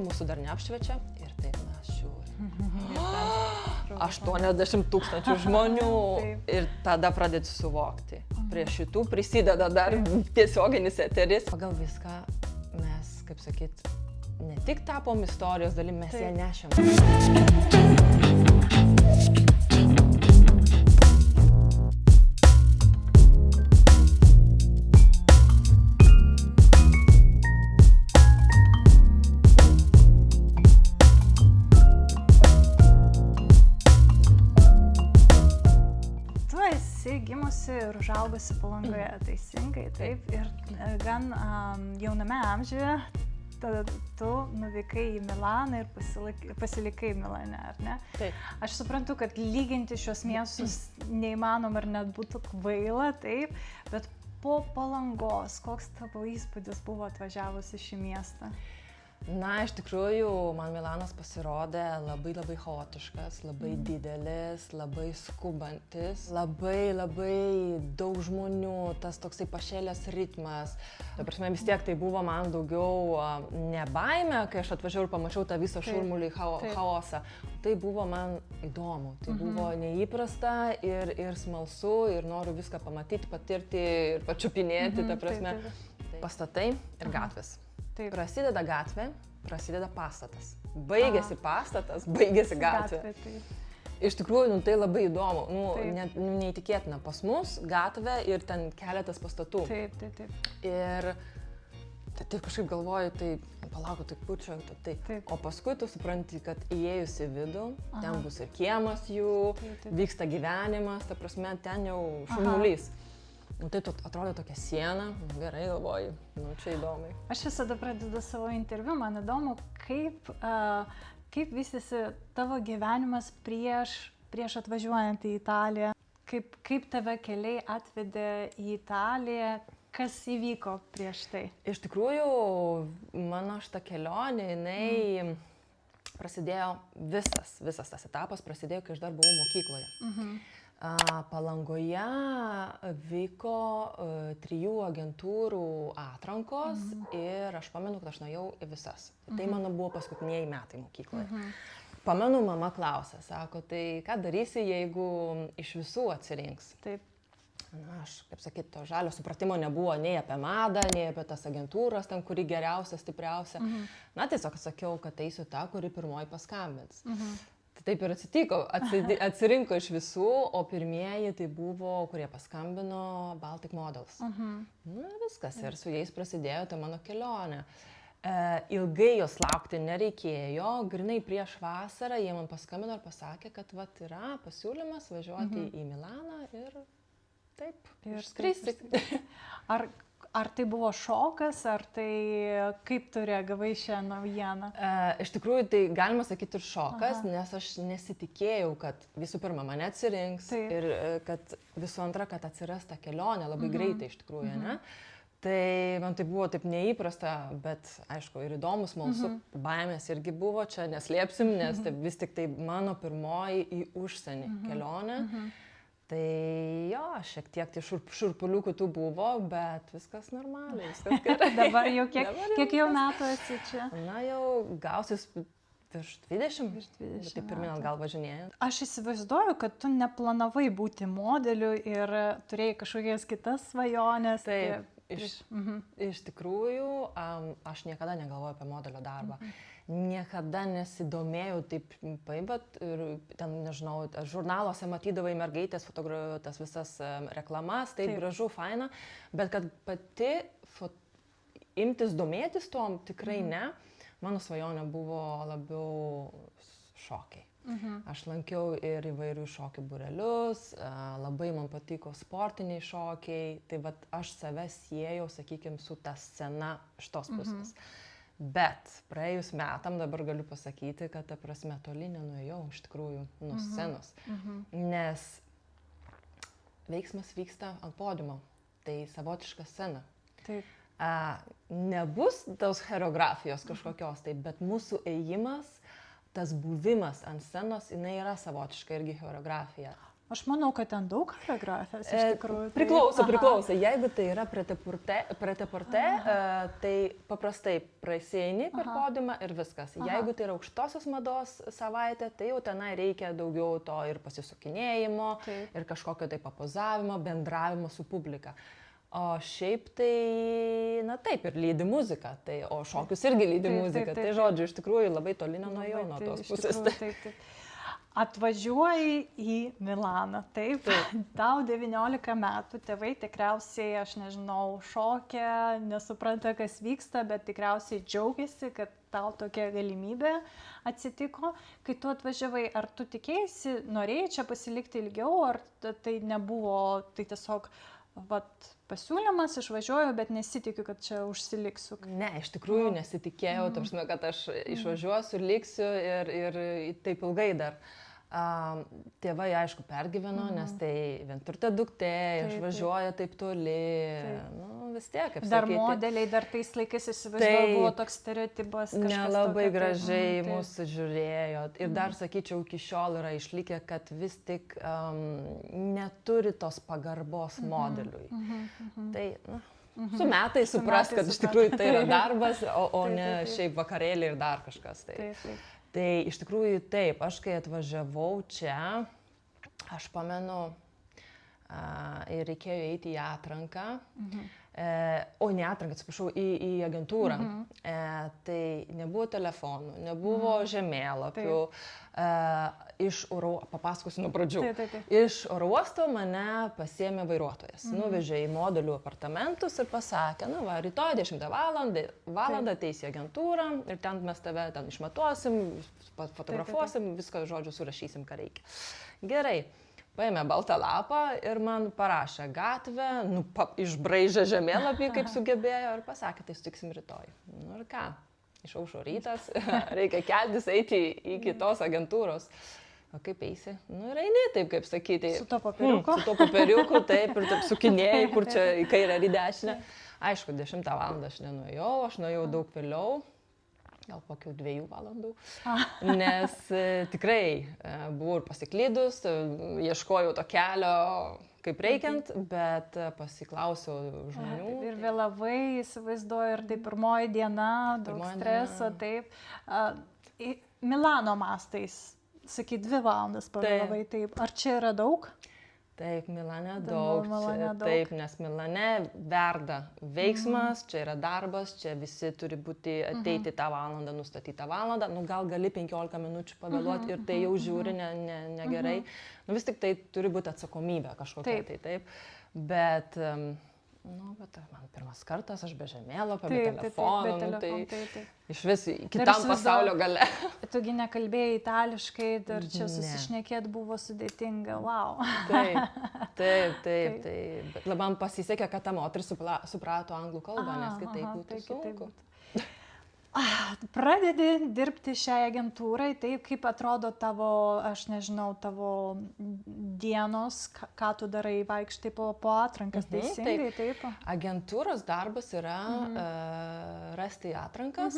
mūsų dar neapšviečia ir taip mes žiūrim. 80 000 žmonių ir tada pradėti suvokti. Prie šitų prisideda dar tiesioginis eteris. Pagal viską mes, kaip sakyt, ne tik tapom istorijos dalim, mes ją nešėm. Gimusi ir užaugusi Palangoje, teisingai, taip. Ir gan jauname amžiuje tu nuvykai į Milaną ir pasilikai Milane, ar ne? Taip. Aš suprantu, kad lyginti šios miestus neįmanoma ir net būtų kvaila, taip, bet po Palangos, koks tavo įspūdis buvo atvažiavus į šį miestą? Na, iš tikrųjų, man Milanas pasirodė labai chaotiškas, labai didelis, labai skubantis, labai daug žmonių, tas toksai pašėlęs ritmas. Ta prasme, vis tiek tai buvo man daugiau ne baimė, kai aš atvažiavau ir pamačiau tą visą šurmulį, chaosą. Tai buvo man įdomu, tai buvo neįprasta ir smalsu ir noriu viską pamatyti, patirti ir pačiupinėti, ta prasme. Pastatai ir gatvės. Prasideda gatvė, prasideda pastatas. Baigėsi pastatas, baigėsi gatvė. Iš tikrųjų, tai labai įdomu, neįtikėtina. Pas mus gatvė ir ten keletas pastatų. Taip. Ir taip kažkaip galvoju, tai palauk, tai kur čia, o paskui tu supranti, kad įėjus į vidų, ten bus ir kiemas jų, vyksta gyvenimas, ta prasme, ten jau šurmulys. Tai atrodo tokia siena, gerai galvoju, čia įdomu. Aš visada pradedu savo interviu, man įdomu, kaip vystėsi tavo gyvenimas prieš atvažiuojant į Italiją, kaip tave keliai atvedė į Italiją, kas įvyko prieš tai? Iš tikrųjų, mano šita kelionė, jinai prasidėjo, visas tas etapas prasidėjo, kai aš dar buvau mokykloje. Palangoje vyko 3 agentūrų atrankos ir aš pamenu, kad aš nuėjau į visas. Tai mano buvo paskutiniai metai mokykloje. Pamenu, mama klausė, sako, tai ką darysi, jeigu iš visų atsirinks? Taip. Na, aš, kaip sakyt, to žalio supratimo nebuvo nei apie madą, nei apie tas agentūras, ten, kuri geriausia, stipriausia. Na, tiesiog sakiau, kad eisiu tą, kuri pirmoji paskambins. Taip ir atsitiko, atsirinko iš visų, o pirmieji tai buvo, kurie paskambino Baltic Models. Na, viskas, ir su jais prasidėjo ta mano kelionė. Ilgai jos laukti nereikėjo, grinai prieš vasarą jie man paskambino ir pasakė, kad vat yra pasiūlymas važiuoti į Milaną ir taip, išskristi. Ar tai buvo šokas, ar tai kaip tu reagavai šią naujieną? Iš tikrųjų, tai galima sakyti ir šokas, nes aš nesitikėjau, kad visų pirma mane atsirinks ir kad visų antra, kad atsiras ta kelionė labai greitai iš tikrųjų, ne? Tai man tai buvo taip neįprasta, bet aišku ir įdomus, smalsu, baimės irgi buvo, čia neslėpsim, nes tai vis tik tai mano pirmoji į užsienį kelionė. Tai jo, šiek tiek tai šurpuliukų tų buvo, bet viskas normaliai, viskas gerai. Dabar jau kiek jau metų esi čia? Na jau gausis virš 20, tai pirmin atgal važinėjant. Aš įsivaizduoju, kad tu neplanavai būti modeliu ir turėjai kažkokias kitas svajonės. Taip, iš tikrųjų, aš niekada negalvojau apie modelio darbą. Niekada nesidomėjau taip, bet ir ten, nežinau, žurnaluose matydavai mergaitės, tas visas reklamas, taip gražu, faina, bet kad pati imtis domėtis tom tikrai ne. Mano svajonė buvo labiau šokiai. Aš lankiau ir įvairių šokių būrelius, labai man patiko sportiniai šokiai, tai vat aš save siejau, sakykime, su ta scena iš tos pusės. Bet praėjus metam dabar galiu pasakyti, kad ta prasme toli nenuėjau iš tikrųjų nuo scenos, nes veiksmas vyksta ant podiumo, tai savotiška scena. Taip. Nebus tos choreografijos kažkokios, bet mūsų ėjimas, tas buvimas ant scenos, jinai yra savotiška irgi choreografija. Aš manau, kad ten daug choreografijos iš tikrųjų. Priklauso. Jeigu tai yra preteporte, tai paprastai praeini per podiumą ir viskas. Jeigu tai yra aukštosios mados savaitė, tai jau tenai reikia daugiau to ir pasisukinėjimo, ir kažkokio tai papozavimo, bendravimo su publika. O šiaip tai, na taip, ir lydi muzika, o šokius irgi lydi muzika. Tai žodžiu, iš tikrųjų labai toli nenuėjau nuo tos pusės. Taip. Atvažiuoji į Milaną, taip, tau 19 metų, tėvai tikriausiai, aš nežinau, šokia, nesupranta, kas vyksta, bet tikriausiai džiaugiasi, kad tau tokia galimybė atsitiko. Kai tu atvažiavai, ar tu tikėjaisi, norėjai čia pasilikti ilgiau, ar tai nebuvo, tai tiesiog pasiūlymas, išvažiuoju, bet nesitikiu, kad čia užsiliksiu. Ne, iš tikrųjų nesitikėjau, kad aš išvažiuosiu, liksiu ir taip ilgai dar. Tėvai, aišku, pergyveno, nes tai vienturtė duktė, išvažiuoja taip toli, nu vis tiek, kaip sakyti. Dar modeliai, dar tais laikais įsivaizduoju, buvo toks stereotipas. Nelabai gražiai mūsų žiūrėjo. Ir dar, sakyčiau, iki šiol yra išlikę, kad vis tik neturi tos pagarbos modeliui. Tai, su metais supras, kad iš tikrųjų tai yra darbas, o ne šiaip vakarėlį ir dar kažkas. Tai iš tikrųjų taip, aš kai atvažiavau čia, aš pamenu, ir reikėjo eiti į atranką, ne atranką, atsiprašau, į agentūrą. Tai nebuvo telefonų, nebuvo žemėlapių. Papasakosiu nuo pradžių. Iš oro uosto mane pasiėmė vairuotojas. Nuvežė į modelių apartamentus ir pasakė, rytoj 10 valandą ateisi į agentūrą ir ten mes tave išmatuosim, fotografuosim, viską, žodžiu, surašysim, ką reikia. Gerai. Paėmė baltą lapą ir man parašė gatvę, išbraižė žemėlapį, kaip sugebėjo ir pasakė, tai sutiksim rytoj. Ir ką? Išaušo rytas, reikia keltis, eiti į kitos agentūros. O kaip eisi? Ir eini, taip kaip sakyti. Su to papiriuku? Su to papiriuku, taip, ir taip sukinėjai, kur čia į kairę ar į dešinę. Aišku, 10 valandą aš nenuėjau, aš nuėjau daug vėliau. Gal kokių 2 valandų, nes tikrai buvau ir pasiklydus, ieškojau to kelio kaip reikiant, bet pasiklausiau žmonių. Ir vėlavai, įsivaizduoju, ir tai pirmoji diena, daug streso, taip. Milano mastais, sakai, 2 valandas pavėlavai, taip. Ar čia yra daug? Taip, Milane daug. Taip, nes Milane verda veiksmas, čia yra darbas, čia visi turi ateiti tą valandą, nustatytą valandą, gal gali 15 minučių pavėluoti ir tai jau žiūri negerai. Vis tik tai turi būti atsakomybė kažkokia, taip. Bet man pirmas kartas, aš be žemėlapio, be telefono, tai iš vis kitam pasaulio gale. Tugi nekalbėjai itališkai, dar čia susišnekėt buvo sudėtinga, wow. Taip. Bet man pasisekė, kad ta moteris suprato anglų kalbą, nes kitaip būtų sunku. Pradedi dirbti šiai agentūrai, taip kaip atrodo tavo, aš nežinau, tavo dienos, ką tu darai, vaikštai po atrankas, teisingai, taip? Agentūros darbas yra rasti atrankas,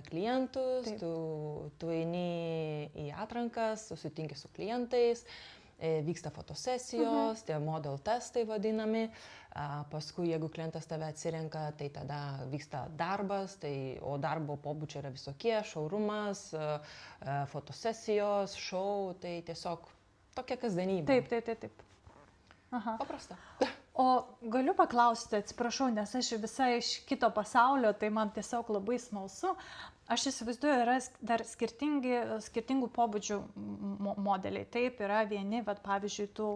klientus, tu eini į atrankas, susitinki su klientais, vyksta fotosesijos, tie model testai vadinami, paskui jeigu klientas tave atsirenka, tai tada vyksta darbas, o darbo pobūdžiai yra visokie, šaurumas, fotosesijos, šou, tai tiesiog tokia kasdienybė. Taip. Paprasta. O galiu paklausti, atsiprašau, nes aš visai iš kito pasaulio, tai man tiesiog labai smalsu. Aš įsivaizduoju, yra dar skirtingų pobūdžių modeliai. Taip, yra vieni, pavyzdžiui, tu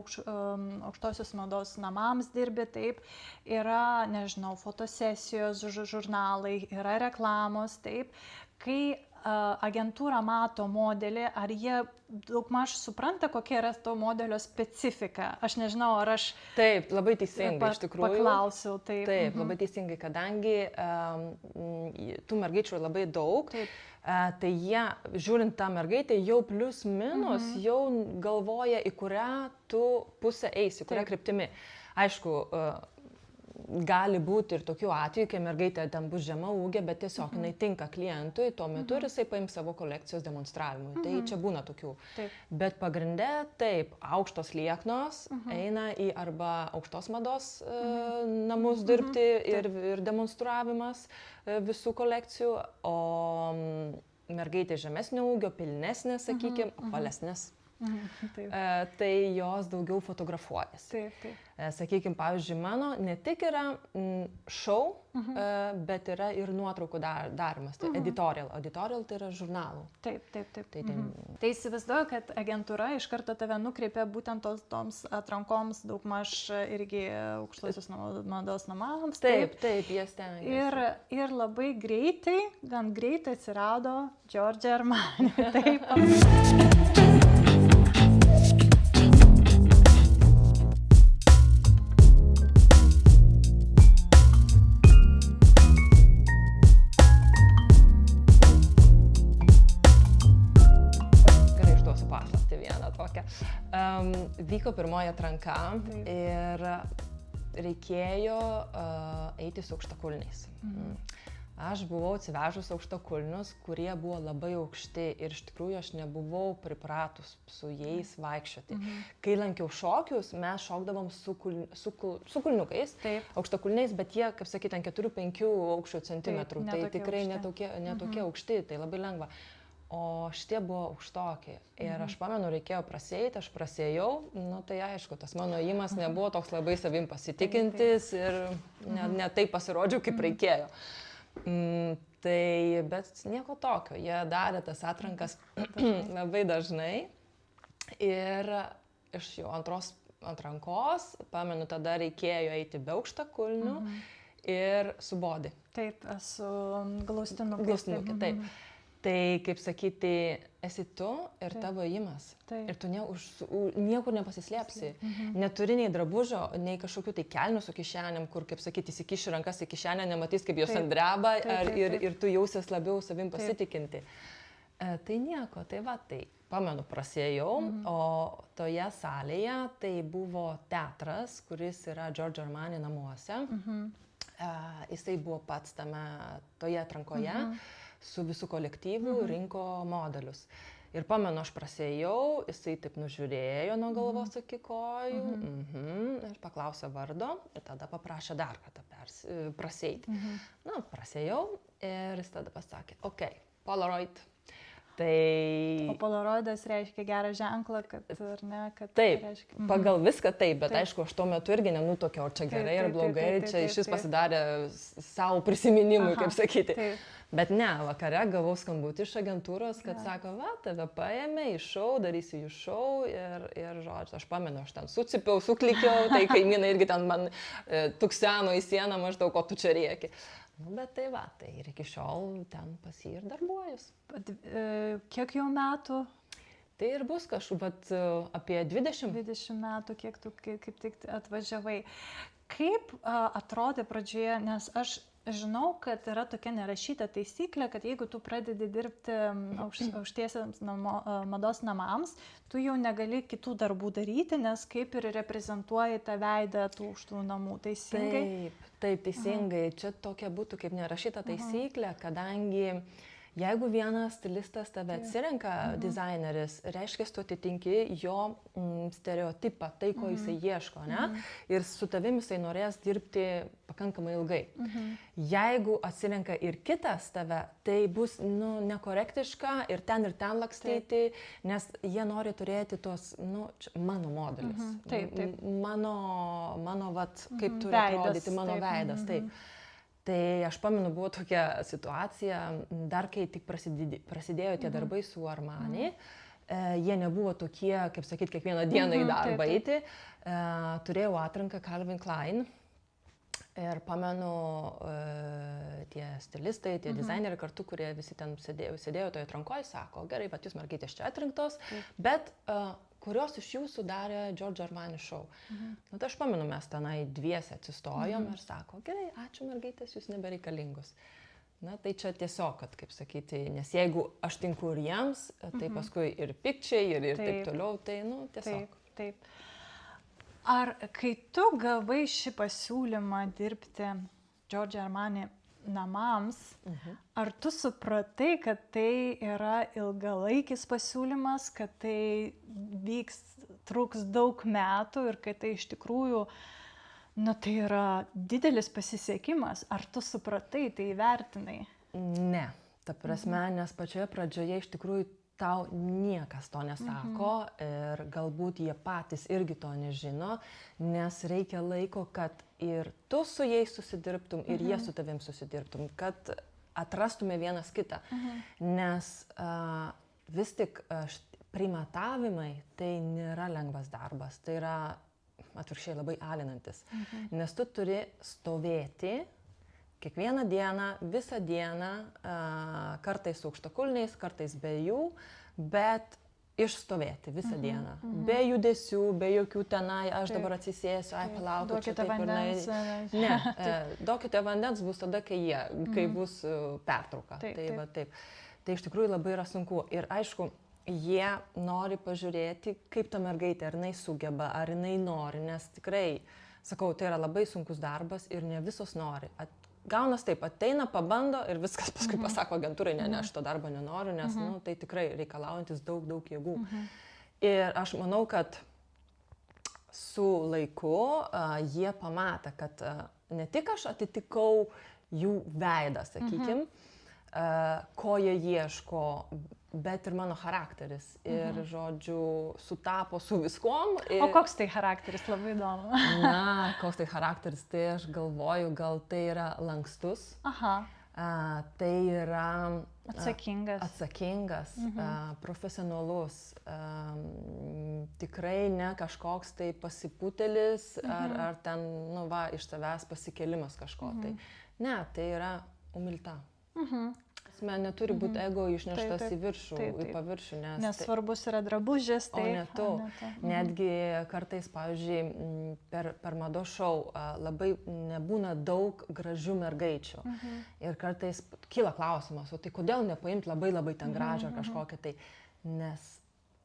aukštosios mados namams dirbi, taip, yra, nežinau, fotosesijos, žurnalai, yra reklamos, taip. Kai agentūra mato modelį, ar jie daugmaž supranta, kokia yra to modelio specifika? Aš nežinau, ar aš... Taip, labai teisingai, iš tikrųjų. Paklausiau, taip. Taip, labai teisingai, kadangi tų mergaičių labai daug, tai jie, žiūrint tą mergaitę, jau plius minus, jau galvoja, į kurią tu pusę eisi, kurią kryptimi. Aišku, gali būti ir tokių atvejų, kai mergaitė ten bus žema ūgė, bet tiesiog jinai tinka klientui, tuo metu ir jisai paims savo kolekcijos demonstravimui. Tai čia būna tokių. Taip. Bet pagrinde taip, aukštos lieknos eina į arba aukštos mados namus dirbti ir demonstravimas visų kolekcijų, o mergaitė žemesnio ūgio, pilnesnės, sakykime, apvalesnės. Tai jos daugiau fotografuojasi. Sakykime, pavyzdžiui, mano ne tik yra šou, bet yra ir nuotraukų darimas, tai editorial. Editorial tai yra žurnalų. Taip. Tai įsivaizduoju, kad agentūra iš karto tave nukreipia būtent toms atrankoms daugmaž irgi aukštosios mados namams. Taip, jie stengiasi. Ir labai greitai, gan greitai atsirado Giorgio Armani. Taip. Vyko pirmoji atranka ir reikėjo eiti su aukštakulniais. Aš buvau atsivežus aukštakulnius, kurie buvo labai aukšti ir iš tikrųjų aš nebuvau pripratus su jais vaikščioti. Kai lankiau šokius, mes šokdavom su kulniukais, aukštakulniais, bet jie, kaip sakyti, ant 4-5 aukščio centimetrų. Tai tikrai netokie aukšti, tai labai lengva. O šitie buvo aukštokiai. Ir aš pamenu, reikėjo prasieiti, aš prasėjau, tai aišku, tas mano įimas nebuvo toks labai savim pasitikintis ir ne taip pasirodžiau, kaip reikėjo. Bet nieko tokio, jie darė tas atrankas labai dažnai ir iš jau antros atrankos, pamenu, tada reikėjo eiti be aukštakulnių ir su body. Taip, su glaustinuku. Glaustinuku, taip. Tai, kaip sakyti, esi tu ir tavo įimas. Ir tu niekur nepasislėpsi. Neturi nei drabužio, nei kažkokių tai kelnių su kišenėm, kur, kaip sakyti, įsikiši rankas į kišenę, nematys, kaip jos ant dreba ir tu jausies labiau savim pasitikinti. Tai nieko, tai pamenu, prasėjau, o toje salėje tai buvo teatras, kuris yra Giorgio Armani namuose. Jisai buvo pats toje atrankoje. Su visų kolektyvų rinko modelius. Ir pamenu, aš prasėjau, jisai taip nužiūrėjo nuo galvos iki kojų ir paklausė vardo ir tada paprašė dar kartą prasėti. Prasėjau ir jis tada pasakė, Polaroid. O Polaroidas reiškia gerą ženklą, ar ne? Taip, pagal viską taip, bet aišku, aš tuo metu irgi nenutokiau, ar čia gerai ar blogai, čia šis pasidarė savo prisiminimui, kaip sakyti. Bet ne, vakare gavau skambutį iš agentūros, kad sako, tave paėmė į šou, darysi jų šou ir žodžiu, aš pamenu, aš ten sucipiau, suklikiau, tai kaimynai irgi ten man tukseno į sieną maždaug, ko tu čia rėki. Bet tai ir iki šiol ten pas jį ir darbuojus. Kiek jau metų? Tai ir bus apie 20. 20 metų, kiek tu kaip tik atvažiavai. Kaip atrodė pradžioje, nes aš žinau, kad yra tokia nerašyta taisyklė, kad jeigu tu pradedi dirbti aukštiesiams mados namams, tu jau negali kitų darbų daryti, nes kaip ir reprezentuoji tą veidą tų aukštų namų. Teisingai? Taip, teisingai. Čia tokia būtų kaip nerašyta taisyklė, kadangi jeigu vienas stilistas tave atsirenka, dizaineris, reiškia, tu atitinki jo stereotipą, tai, ko jisai ieško, ne? Ir su tavim jisai norės dirbti pakankamai ilgai. Jeigu atsirenka ir kitas tave, tai bus nekorektiška ir ten lakstyti, nes jie nori turėti tos, mano modelius. Mano kaip turi atrodyti mano veidas. Taip. Tai aš pamenu, buvo tokia situacija, dar kai tik prasidėjo tie darbai su Armani, jie nebuvo tokie, kaip sakyti, kiekvieną dieną į darbą eiti. Turėjau atranką Calvin Klein ir pamenu, tie stilistai, tie dizaineriai kartu, kurie visi ten sėdėjo toje atrankoje, sako, gerai, jūs mergaitės čia atrinktos, bet kurios iš jūsų darė Giorgio Armani šou. Tai aš pamenu, mes tenai dviese atsistojom ir sako, gerai, ačiū mergaitės, jūs nebereikalingus. Tai čia tiesiog, kad, kaip sakyti, nes jeigu aš tinku ir jiems, tai paskui ir pikčiai, ir taip toliau, tai tiesiog. Taip. Ar kai tu gavai šį pasiūlymą dirbti Giorgio Armani namams, ar tu supratai, kad tai yra ilgalaikis pasiūlymas, kad tai truks daug metų ir kad tai iš tikrųjų, tai yra didelis pasisekimas? Ar tu supratai, tai įvertinai? Ne, ta prasme, nes pačioje pradžioje iš tikrųjų tau niekas to nesako ir galbūt jie patys irgi to nežino, nes reikia laiko, kad ir tu su jais susidirbtum, ir jie su tavim susidirbtum, kad atrastume vienas kitą. Nes vis tik primatavimai tai nėra lengvas darbas, tai yra atvirkščiai labai alinantis, nes tu turi stovėti kiekvieną dieną, visą dieną, kartais su aukštakulniais, kartais be jų, bet išstovėti visą dieną. Be judesių, be jokių tenai, aš dabar atsisėsiu, palauk, čia taip ir ne. Duokite vandens bus tada, kai bus pertrauka. Tai iš tikrųjų labai yra sunku. Ir aišku, jie nori pažiūrėti, kaip ta mergaitė, ar jinai sugeba, ar jinai nori, nes tikrai, sakau, tai yra labai sunkus darbas ir ne visos nori. Gaunas taip, ateina, pabando ir viskas paskui pasako agentūrai, ne, aš to darbo nenoriu, nes tai tikrai reikalaujantis daug jėgų. Ir aš manau, kad su laiku jie pamatė, kad ne tik aš atitikau jų veidą, sakykim, ko jie ieško, bet ir mano charakteris. Ir, žodžiu, sutapo su viskom. O koks tai charakteris, labai įdomu. Na, koks tai charakteris, tai aš galvoju, gal tai yra lankstus. Tai yra atsakingas, profesionalus, tikrai ne kažkoks tai pasipūtelis ar ten, iš savęs pasikėlimas kažko. Tai. Ne, tai yra umilta. Neturi būti ego išneštas į viršų, į paviršių. Nes svarbus yra drabužis. O ne tu. Netgi kartais, pavyzdžiui, per mados šou labai nebūna daug gražių mergaičių. Ir kartais kyla klausimas, o tai kodėl nepaimti labai ten gražią ar kažkokią tai. Nes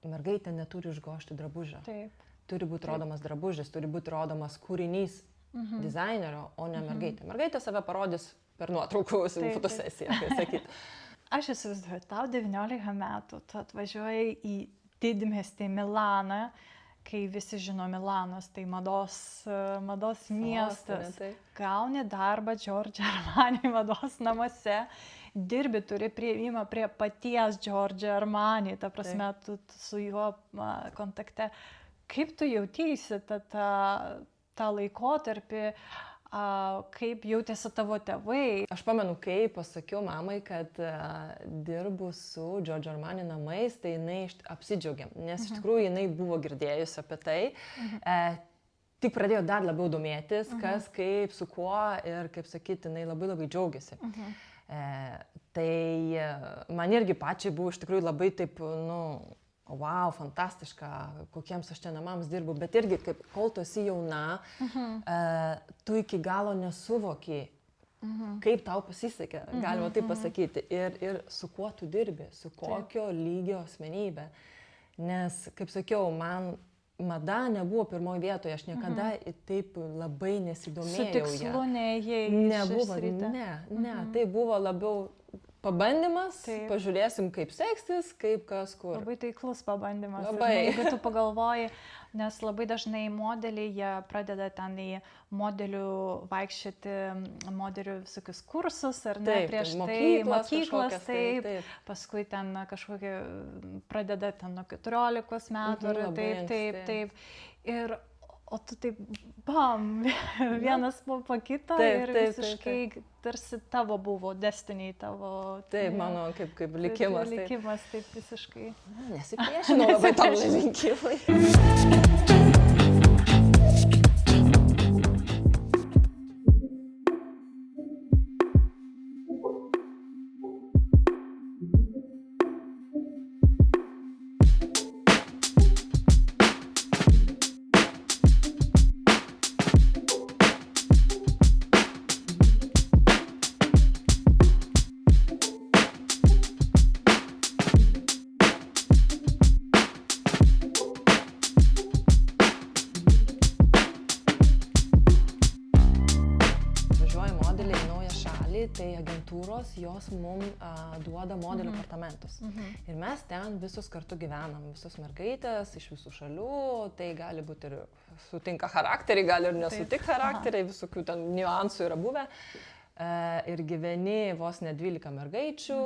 mergaitė neturi išgošti drabužio. Turi būti rodomas drabužis, turi būti rodomas kūrinys dizainerio, o ne mergaitė. Mergaitė save parodys per nuotraukų fotosesiją, kaip sakyti. Aš įsivaizduoju, tau 19 metų, tu atvažiuoji į didmiestį Milaną, kai visi žino Milanas, tai mados miestas. Gauni darbą Giorgio Armani mados namuose, dirbi, turi priėjimą prie paties Giorgio Armani, ta prasme, tu su juo kontakte. Kaip tu jautiesi tą laikotarpį? Kaip jautėsi tavo tėvai? Aš pamenu, kai pasakiau mamai, kad dirbu su Giorgio Armani namais, tai jinai apsidžiaugė, nes iš tikrųjų jinai buvo girdėjusi apie tai. Tik pradėjo dar labiau domėtis, kas, kaip, su kuo ir, kaip sakyti, jinai labai džiaugiasi. Tai man irgi pačiai buvo iš tikrųjų labai taip, wow, fantastiška, kokiems aš čia namams dirbu, bet irgi, kol tu esi jauna, tu iki galo nesuvoki, kaip tau pasisekė, galima taip pasakyti, ir su kuo tu dirbi, su kokio lygio asmenybė. Nes, kaip sakiau, man mada nebuvo pirmoje vietoje, aš niekada taip labai nesidomėjau. Su tikslu neėjai iš sritį? Ne, tai buvo labiau pabandymas, pažiūrėsim, kaip seksis, kaip kas kur. Labai taiklus pabandymas. Labai. Jeigu tu pagalvoji, nes labai dažnai modeliai, jie pradeda ten į modelių vaikščioti, modelių visokius kursus, ar ne, prieš tai mokyklas, taip, paskui ten kažkokį pradeda ten nuo 14 metų, taip. Ir o tu taip, bam, vienas po kito ir visiškai tarsi tavo buvo, destiniai tavo. Taip, mano kaip likimas. Likimas, taip visiškai. Nesipriešinau labai tam linkimui. agentūros, jos mums duoda modelių apartamentus. Ir mes ten visus kartu gyvenam, visos mergaitės iš visų šalių, tai gali būti ir sutinka charakteriai, gali ir nesutik charakteriai, visokių ten niuansų yra buvę. Ir gyveni vos ne 12 mergaičių,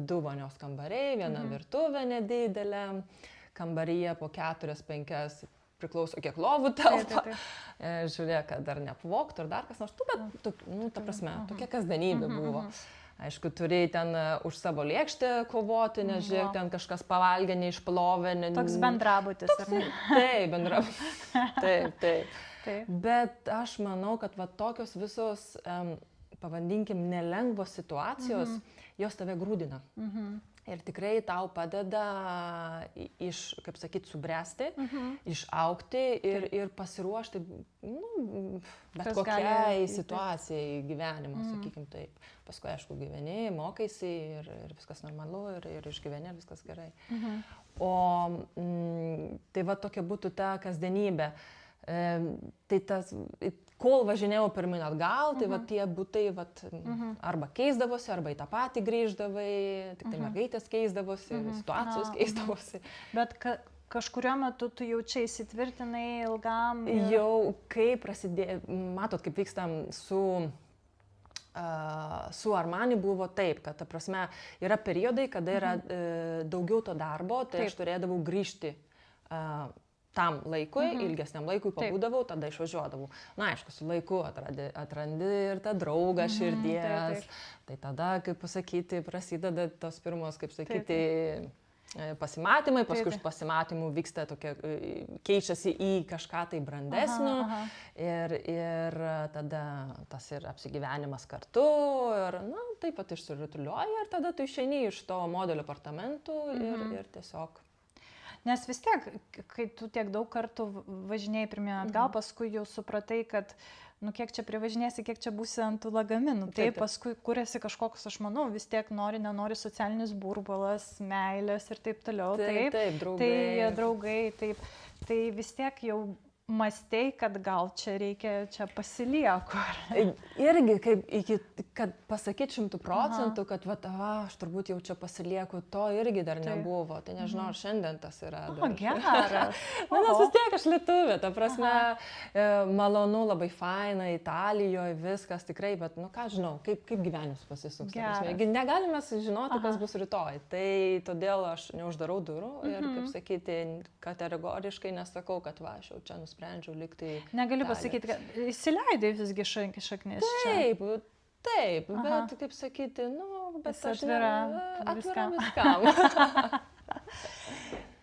2 vonios kambariai, 1 virtuvė nedidelė, kambaryje po 4-5 priklauso kiek lovų telpa. Žiūrėk, kad dar neapvogtų ir dar kas nors, bet, ta prasme, tokia kasdienybė buvo. Aišku, turi ten už savo lėkštę kovoti, nes žiūrėk, ten kažkas pavalgė, neišplovė. Toks bendrabutis, ar ne? Taip, bendrabutis. Taip. Bet aš manau, kad va tokios visos, pavadinkim, nelengvos situacijos, jos tave grūdina. Ir tikrai tau padeda kaip sakyt, subręsti, išaugti ir pasiruošti bet kokiai situacijai gyvenimo, sakykim taip. Paskui, aišku, gyveni, mokaisi ir viskas normalu ir išgyveni ir viskas gerai. O tai va tokia būtų ta kasdienybė. Tai tas, kol važinėjau pirmin atgal, tai va tie butai arba keisdavosi, arba į tą patį grįždavai, tik tai mergaitės keisdavosi, situacijos keisdavosi. Bet kažkurio metu tu jau čia įsitvirtinai ilgam? Jau kai prasidėjo, matot, kaip vykstam su Armani buvo taip, kad, ta prasme, yra periodai, kada yra daugiau to darbo, tai aš turėdavau grįžti tam laikui, ilgesniam laikui pabūdavau, tada išvažiuodavau. Na, aišku, su laiku atrandi ir tą draugą širdies. Tai tada, kaip pasakyti, prasideda tos pirmos, kaip sakyti, pasimatymai, paskui iš pasimatymų vyksta tokia, keičiasi į kažką tai brandesnio ir tada tas ir apsigyvenimas kartu ir, taip pat išsirutulioja ir tada tu išeini iš to modelio apartamentų ir tiesiog. Nes vis tiek, kai tu tiek daug kartų važinėjai pirmyn atgal, paskui jau supratai, kad, kiek čia privažinėsi, kiek čia būsi ant tų lagaminų. Tai paskui kuriasi kažkoks, aš manau, vis tiek nenori socialinis burbulas, meilės ir taip toliau. Taip, draugai. Tai draugai, taip. Tai vis tiek jau mąstei, kad gal čia reikia, čia pasilieku. Irgi, kad pasakyt 100%, kad aš turbūt jau čia pasilieku, to irgi dar nebuvo. Tai nežinau, šiandien tas yra. Geras. Nes vis tiek aš lietuvė, ta prasme, malonu, labai faina, Italijoje, viskas tikrai, bet, ką žinau, kaip gyvenimas pasisuks. Negalime žinoti, kas bus rytoj. Tai todėl aš neuždarau durų ir, kaip sakyti, kategoriškai nesakau, kad aš jau čia sprendžiau likti. Negaliu pasakyti, kad įsileidai visgi šaknis čia. Taip, bet kaip sakyti, bet aš atvira viskam.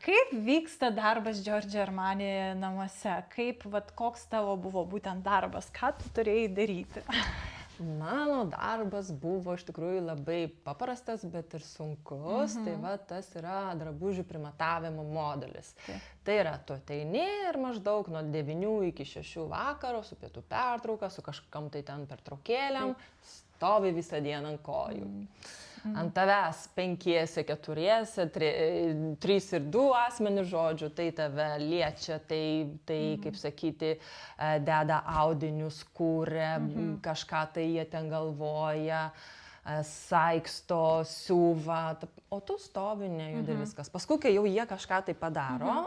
Kaip vyksta darbas Giorgio Armani namuose? Koks tavo buvo būtent darbas? Ką tu turėjai daryti? Mano darbas buvo iš tikrųjų labai paprastas, bet ir sunkus. Tai tas yra drabužių primatavimo modelis. Tai yra, tu ateini ir maždaug nuo 9 iki 6 vakaro, su pietų pertrauka, su kažkam tai ten pertraukėliam, stovi visą dieną ant kojų. Ant tavęs 5-4, 3 ir 2 asmenys, žodžiu, tai tave liečia, tai kaip sakyti, deda audinius, kūrė, kažką tai jie ten galvoja, saiksto, siūva, o tu stovi, nejudi viskas. Paskui, kai jau jie kažką tai padaro,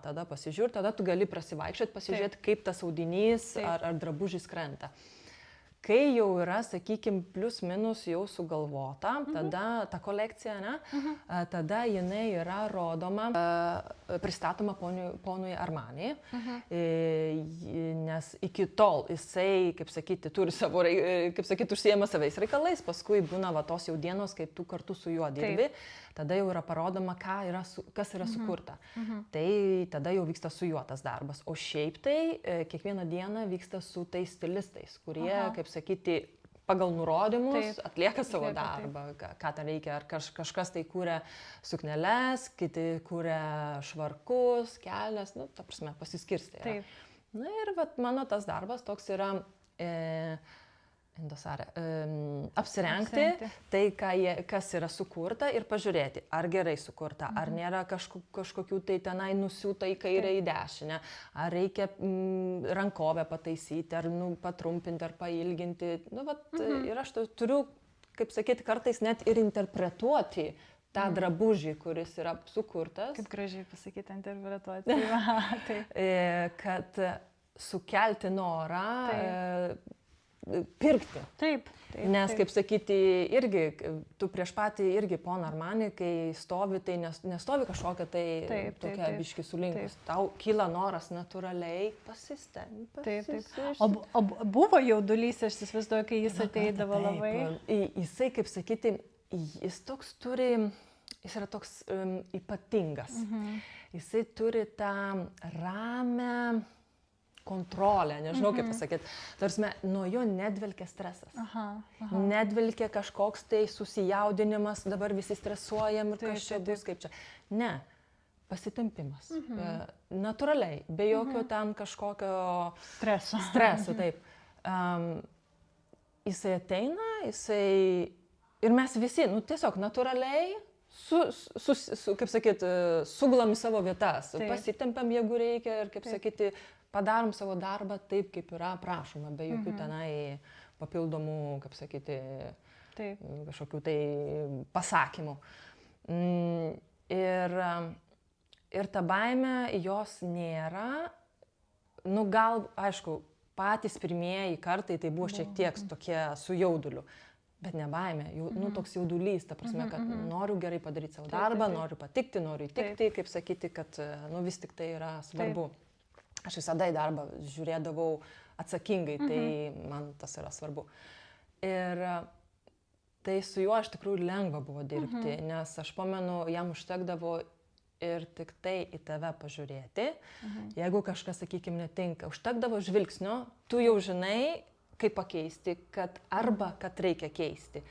tada pasižiūrėti, tada tu gali prasivaikščioti, pasižiūrėti, kaip tas audinys ar drabužis krenta. Kai jau yra, sakykime, plius minus jau sugalvota, tada ta kolekcija, tada jinai yra rodoma, pristatoma ponui Armani, nes iki tol jisai, kaip sakyti, turi savo, kaip sakyti, užsiema savais reikalais, paskui būna tos jau dienos, kai tu kartu su juo dirbi, tada jau yra parodoma, kas yra sukurta. Tai tada jau vyksta su juo tas darbas. O šiaip tai kiekvieną dieną vyksta su tais stilistais, kurie, kaip sakyti, pagal nurodymus atlieka savo darbą, ką tai reikia. Ar kažkas tai kūrė sukneles, kiti kūrė švarkus, kelnes, ta prasme, pasiskirstė. Na ir mano tas darbas toks yra apsirengti tai, kas yra sukurta ir pažiūrėti, ar gerai sukurta, ar nėra kažkokių tai tenai nusiūta į kairę, į dešinę, ar reikia rankovę pataisyti, ar patrumpinti, ar pailginti. Ir aš turiu kaip sakyti, kartais net ir interpretuoti tą drabužį, kuris yra sukurtas. Kaip gražiai pasakyti, interpretuoti. Tai va, taip. Kad sukelti norą pirkti. Taip. Nes, kaip sakyti, irgi, tu prieš patį irgi poną Armani, kai stovi, tai nestovi kažkokia tai tokia biški sulinkus. Tau kyla noras natūraliai pasistengti. Taip. O buvo jaudulys, aš įsivaizduoju, kai jis ateidavo labai. Jisai, kaip sakyti, jis yra toks ypatingas. Jisai turi tą ramę kontrolę, nežinau kaip pasakyti. Tarsime, nuo jo nedvelkia stresas. Nedvelkia kažkoks tai susijaudinimas, dabar visi stresuojam ir kas čia bus, kaip čia. Ne, pasitempimas. Natūraliai, be jokio ten kažkokio streso. Taip. Jisai ateina, ir mes visi, tiesiog natūraliai, kaip sakyti, suglam į savo vietas. Pasitempiam, jeigu reikia, ir kaip sakyti, padarom savo darbą taip, kaip yra prašoma, be jokių tenai papildomų, kaip sakyti, kažkokių tai pasakymų. Ir ta baimė, jos nėra, gal, aišku, patys pirmieji kartai tai buvo šiek tiek tokie su jauduliu, bet ne baimė, toks jaudulys, ta prasme, kad noriu gerai padaryti savo darbą, noriu patikti, noriu įtikti, kaip sakyti, kad vis tik tai yra svarbu. Aš visada į darbą žiūrėdavau atsakingai, tai man tas yra svarbu. Ir tai su juo iš tikrųjų lengva buvo dirbti, nes aš pamenu, jam užtekdavo ir tik tai į tave pažiūrėti. Jeigu kažkas, sakykime, netinka, užtekdavo žvilgsnio, tu jau žinai, kaip pakeisti, arba kad reikia keisti.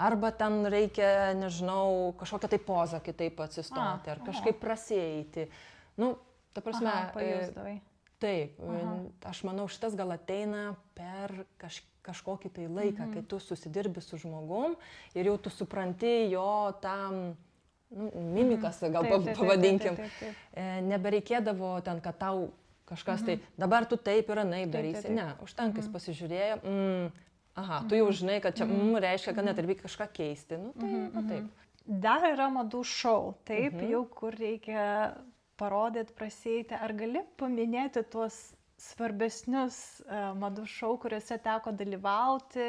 Arba ten reikia, nežinau, kažkokią tai pozą kitaip atsistoti, ar kažkaip prasieiti. Ta prasme, pajusdavai. Taip, aš manau, šitas gal ateina per kažkokį tai laiką, kai tu susidirbi su žmogum ir jau tu supranti jo tam mimikas, gal pavadinkim. Nebereikėdavo ten, kad tau kažkas tai, dabar tu taip ir anaip darysi. Ne, užtenka jis pasižiūrėjo, tu jau žinai, kad čia reiškia, kad net ir reikia kažką keisti. Taip. Dar yra madų šou, taip, jau kur reikia parodyti, prasieiti. Ar gali paminėti tuos svarbesnius madų šou, kuriuose teko dalyvauti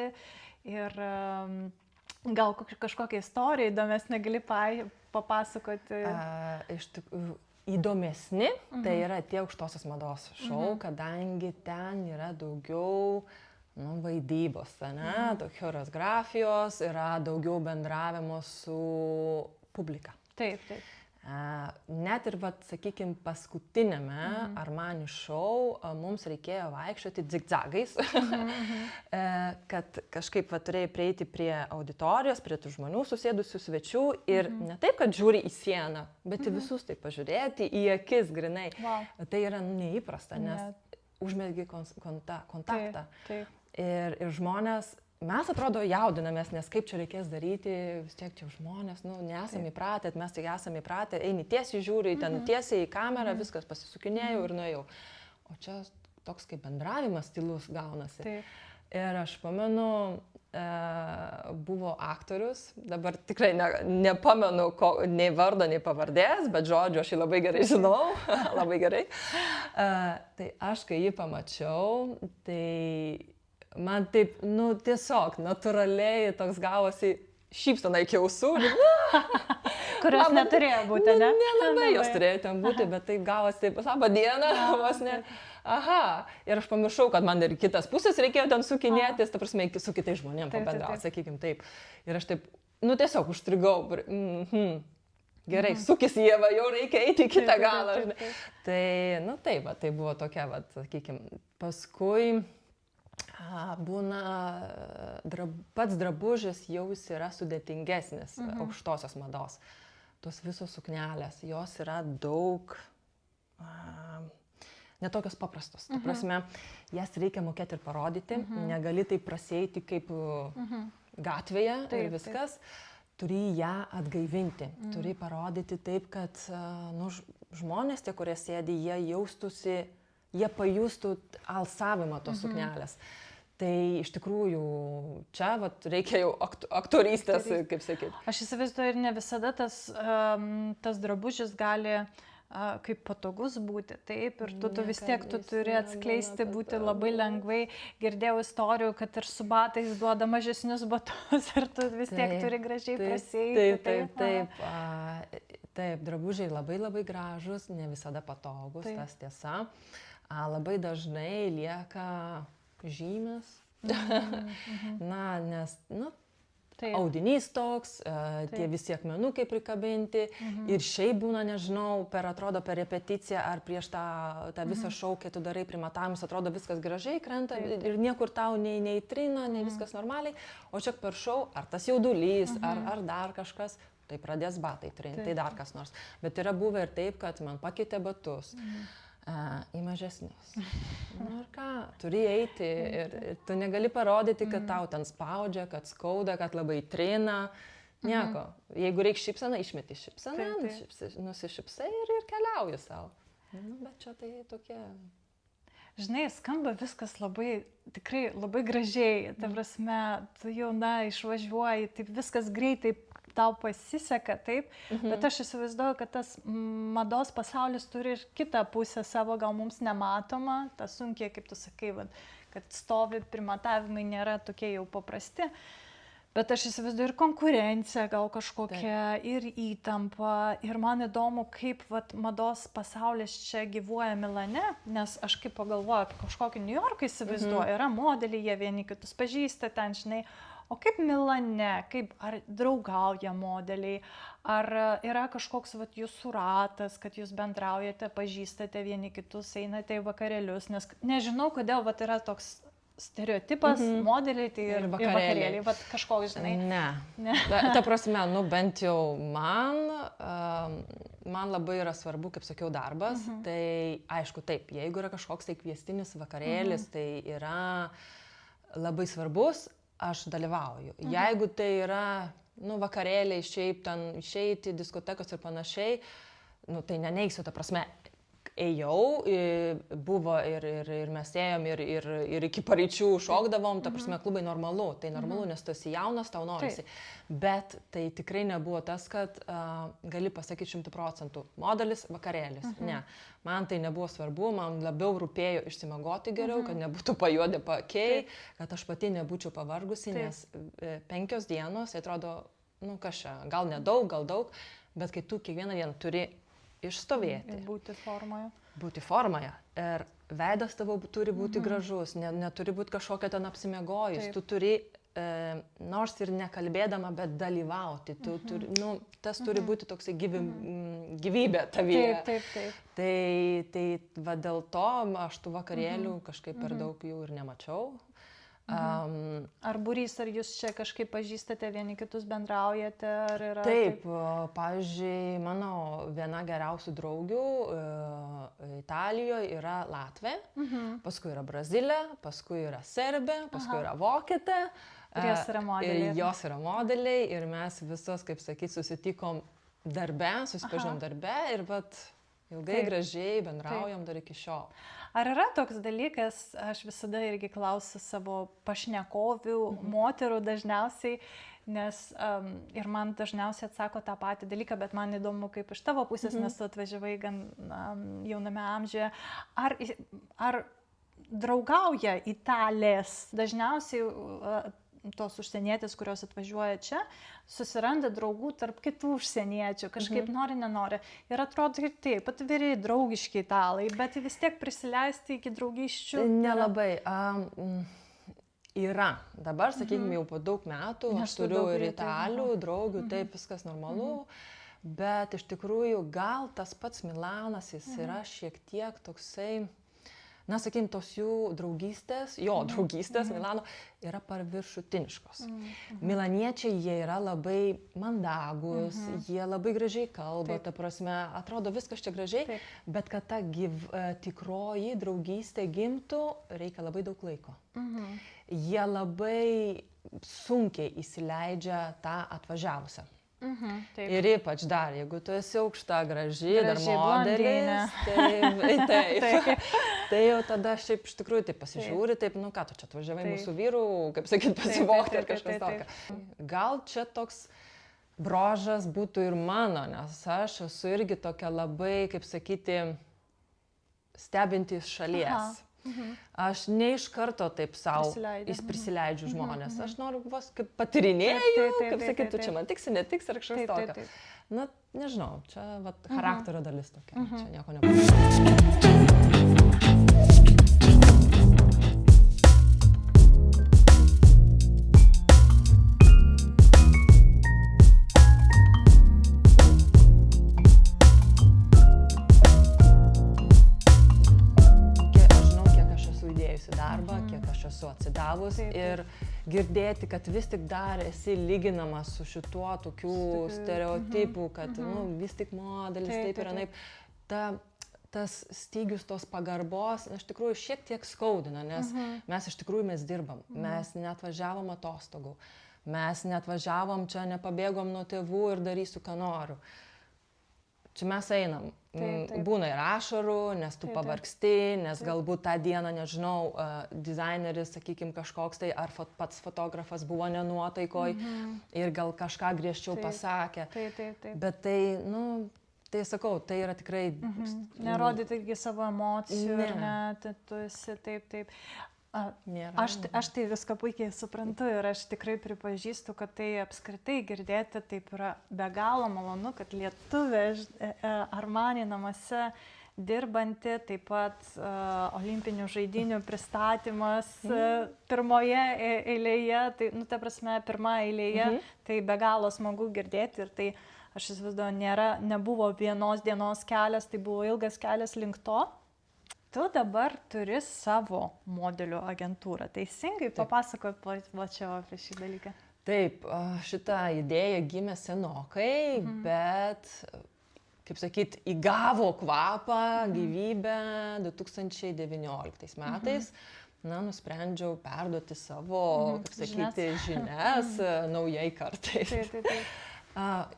ir gal kažkokią istoriją įdomesnę gali papasakoti? Iš tikrųjų, įdomesni tai yra tie aukštosios mados šou, kadangi ten yra daugiau vaidybos, choreografijos, yra daugiau bendravimo su publika. Taip. Net ir, sakykime, paskutinėme Armani šou mums reikėjo vaikščioti zigzagais, kad kažkaip turėjai prieiti prie auditorijos, prie tų žmonių susėdusių svečių ir ne taip, kad žiūri į sieną, bet į visus taip pažiūrėti, į akis grinai. Tai yra neįprasta, nes užmezgi kontaktą. Ir žmonės, mes atrodo jaudinamės, nes kaip čia reikės daryti, vis tiek čia žmonės, nesame įpratę, mes tik esame įpratę, eini tiesiai žiūri, ten tiesiai į kamerą, viskas pasisukinėjau ir nuėjau. O čia toks kaip bendravimas stylus gaunasi. Ir aš pamenu, buvo aktorius, dabar tikrai nepamenu nei vardo, nei pavardės, bet žodžiu, aš jį labai gerai žinau, labai gerai. Tai aš, kai jį pamačiau, tai man taip, tiesiog natūraliai toks gavosi šypsena iki ausų. Kurios neturėjo būti, ne? Nelabai jos turėjo ten būti, bet taip gavosi, taip, labą dieną, vos ne. Ir aš pamiršau, kad man ir kitas pusės reikėjo ten sukinėtis, ta prasme, su kitais žmonėm pabendrauti, sakykim taip. Ir aš taip, tiesiog užstrigau. Gerai, sukis Ieva, jau reikia eiti į kitą galą. Tai, tai buvo tokia, sakykim, paskui būna, pats drabužis jau jis yra sudėtingesnis aukštosios mados. Tos visos suknelės, jos yra daug netokios paprastos. Ta prasme, jas reikia mokėti ir parodyti, negali taip prasieiti kaip gatvėje ir viskas. Turi ją atgaivinti, turi parodyti taip, kad žmonės, tie, kurie sėdi, jie jaustųsi, jie pajustų alsavimą tos suknelės. Tai iš tikrųjų čia reikia jau aktorystės, kaip sakyti. Aš įsivaizduoju, ir ne visada tas drabužis gali kaip patogus būti, taip, ir tu vis tiek turi atskleisti, būti labai lengvai. Girdėjau istorijų, kad ir su batais duoda mažesnius batus ir tu vis tiek turi gražiai prasieiti. Taip, drabužiai labai labai gražus, ne visada patogus, tas tiesa. Labai dažnai lieka žymės. Na, nes, audinys toks, tie visi akmenukai prikabinti ir šiaip būna, nežinau, atrodo per repeticiją ar prieš tą visą šou, kai tu darai primatavimus, atrodo viskas gražiai krenta ir niekur tau nei trina, nei viskas normaliai, o čia per šou, ar tas jaudulys, ar dar kažkas, tai pradės batai trinti, tai dar kas nors. Bet yra buvę ir taip, kad man pakeitė batus. Į mažesnius. Ir ką, turi eiti ir tu negali parodyti, kad tau ten spaudžia, kad skauda, kad labai trina. Nieko. Jeigu reikia šypseną, išmeti šypseną, nusišypsai ir keliauji savo. Bet čia tai tokie... Žinai, skamba viskas labai, tikrai labai gražiai. Ta prasme, tu jauna, išvažiuoji, taip viskas greitai tau pasiseka, taip, bet aš įsivaizduoju, kad tas mados pasaulis turi ir kitą pusę savo, gal mums nematomą, tą sunkiai, kaip tu sakai, kad stovi primatavimai nėra tokie jau paprasti, bet aš įsivaizduoju ir konkurenciją gal kažkokią, ir įtampą, ir man įdomu, kaip mados pasaulis čia gyvuoja Milane, nes aš kaip pagalvoju apie kažkokį New Yorką įsivaizduoju, yra modeliai, jie vieni kitus pažįsta ten, žinai. O kaip Milane, ar draugauja modeliai, ar yra kažkoks jūsų ratas, kad jūs bendraujate, pažįstate vieni kitus, einate į vakarėlius, nes nežinau, kodėl yra toks stereotipas, modeliai tai ir vakarėliai, kažkoks, žinai. Ne. Ta prasme, bent jau man labai yra svarbu, kaip sakiau, darbas, tai aišku taip, jeigu yra kažkoks tai kviestinis vakarėlis, tai yra labai svarbus, aš dalyvauju. Jeigu tai yra, vakarėliai, šiaip ten išeiti, diskotekos ir panašiai, tai neneigsiu, ta prasme, ėjau, buvo ir mes ėjom ir iki paryčių šokdavom, ta prasme, klubai normalu, tai normalu, nes tu esi jaunas, tau norisi. Bet tai tikrai nebuvo tas, kad gali pasakyti 100% modelis, vakarėlis. Ne, man tai nebuvo svarbu, man labiau rūpėjo išsimagoti geriau, kad nebūtų pajuodę paakiai, kad aš pati nebūčiau pavargusi, nes 5 dienos, atrodo, kas čia, gal nedaug, gal daug, bet kai tu kiekvieną dieną turi išstovėti. Būti formoje. Būti formoje. Ir veidas tavo turi būti gražus, neturi būti kažkokia ten apsimegojus. Tu turi, nors ir nekalbėdama, bet dalyvauti. Tas turi būti toksai gyvybė tavyje. Taip. Tai dėl to aš tų vakarėlių kažkaip per daug jų ir nemačiau. Ar būrys, ar jūs čia kažkaip pažįstate, vieni kitus bendraujate, ar yra... Taip, pavyzdžiui, mano viena geriausių draugių Italijoje yra Latvė, paskui yra Brazilė, paskui yra Serbė, paskui yra Vokietė. Ir jos yra modeliai. Jos yra modeliai ir mes visos, kaip sakyti, susitikom darbe, susipažinom darbe ir ilgai gražiai bendraujam dar iki šiol. Ar yra toks dalykas, aš visada irgi klausiu savo pašnekovių, moterų dažniausiai, nes ir man dažniausiai atsako tą patį dalyką, bet man įdomu kaip iš tavo pusės, nes tu atvažiavai gan jauname amžiuje. Ar draugauja italės? Dažniausiai tos užsienietės, kurios atvažiuoja čia, susiranda draugų tarp kitų užsieniečių, kažkaip nori, nenori. Ir atrodo, kad taip, atviri, draugiški italai, bet vis tiek prisileisti iki draugysčių. Nelabai. Yra. Dabar, sakykime, jau po daug metų aš turiu ir italių, draugių, taip, viskas normalu. Bet iš tikrųjų, gal tas pats Milanas, jis yra šiek tiek toksai... Na, sakykim, tos jų draugystės, Milano, yra paviršutiniškos. Milaniečiai, jie yra labai mandagus, jie labai gražiai kalba, ta prasme, atrodo viskas čia gražiai, bet kad ta tikroji draugystė gimtų, reikia labai daug laiko. Jie labai sunkiai įsileidžia tą atvažiavusią. Taip. Ir ypač dar, jeigu tu esi aukšta, graži dar Graži modelis, taip. Tai jau tada šiaip iš tikrųjų taip pasižiūri, taip, nu ką tu čia atvažiavai mūsų vyrų, kaip sakyt, pasivokti ar kažkas tokio. Gal čia toks brožas būtų ir mano, nes aš esu irgi tokia labai, kaip sakyti, stebinti iš šalies. Aš ne iš karto taip savo prisileidžiu žmonės. Aš noriu vos kaip patyrinėjau, kaip sakytų, čia man tiksi, netiks ar kažkas tokio. Na, nežinau, čia charakterio dalis tokia, čia nieko nepasakyti. Darbą, kiek aš esu atsidavus ir girdėti, kad vis tik dar esi lyginamas su šituo tokių stereotipų, kad vis tik modelis taip ir anaip. Tas stygius tos pagarbos, iš tikrųjų šiek tiek skaudina, nes mes iš tikrųjų mes dirbam, mes neatvažiavom atostogų, mes neatvažiavom čia, nepabėgom nuo tėvų ir darysiu, ką noriu. Čia mes einam. Būna ir ašarų, nes tu pavargsti, nes galbūt tą dieną, nežinau, dizaineris, sakykime, kažkoks tai, ar pats fotografas buvo nenuotaikoj ir gal kažką griežčiau pasakė. Bet tai, tai sakau, tai yra tikrai... Nerodyti irgi savo emocijų, tu esi taip. Aš tai viską puikiai suprantu ir aš tikrai pripažįstu, kad tai apskritai girdėti taip yra be galo malonu, kad lietuvė Armani namuose dirbanti, taip pat olimpinių žaidynių pristatymas pirmoje eilėje, tai, ta prasme, pirma eilėje, tai be galo smagu girdėti ir tai, aš įsivaizduoju, nebuvo vienos dienos kelias, tai buvo ilgas kelias link to. Tu dabar turi savo modelių agentūrą. Teisingai papasakoj plačiau apie šį dalyką. Taip, šita idėja gimė senokai, bet, kaip sakyt, įgavo kvapą, gyvybę 2019 metais. Nusprendžiau perduoti savo, kaip sakyti, žinias naujai kartai.